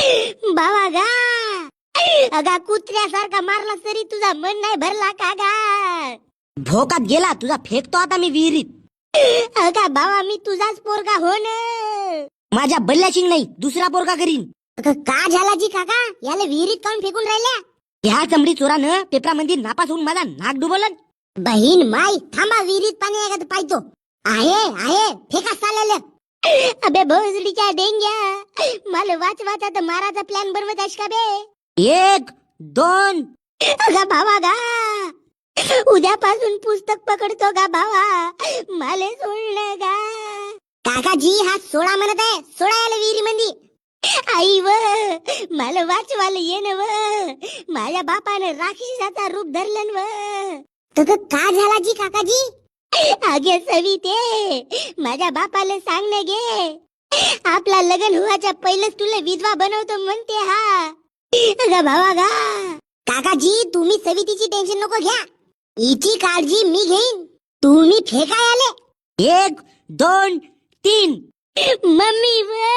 बाबा गा अगा कुत्र्यासारखा मारला तरी तुझा मन नाही भरला का गा? भोकात गेला तुझा, फेकतो आता मी विहिरीत. अगा बाबा मी तुझाच पोरगा हो ना. माझ्या बल्ल्याची नाही, दुसरा पोरगा करीन. का झाला जी काका, याला विहिरीत काऊन फेकून राहिल्या? ह्या चमडी चोरानं पेपरामध्ये नापास होऊन माझा नाक डुबवलं. बहीण माई थांबा, विहिरीत पाणी आहे का तर पाहतो. आहे फेका चाललं. अबे भोसडीच्या डेंग्या, मला वाचवाचा तर माराचा प्लॅन बनवत आहेस का बे? 1 2 अगा भावा गा, उद्यापासून पुस्तक पकडतो का भावा, मला सोडलं गा. काकाजी हा सोडा म्हणत आहे, सोडा याला विहिरी मंदी. आई व मला वाचवायला येण व, माझ्या बापानं राक्षसाचा रूप धरलं व. तर का झाला जी काकाजी? आगे सविते, माझ्या बापाला सांग ना गे, आपला लग्न व्हायच्या पहिलेच तुला विधवा बनवतो म्हणते हा. अगं भावा गा, काकाजी तुम्ही सवितीची टेन्शन नको घ्या, हिची काळजी मी घेईन. तुम्ही फेकाय आले. 1 2 3 मम्मी वे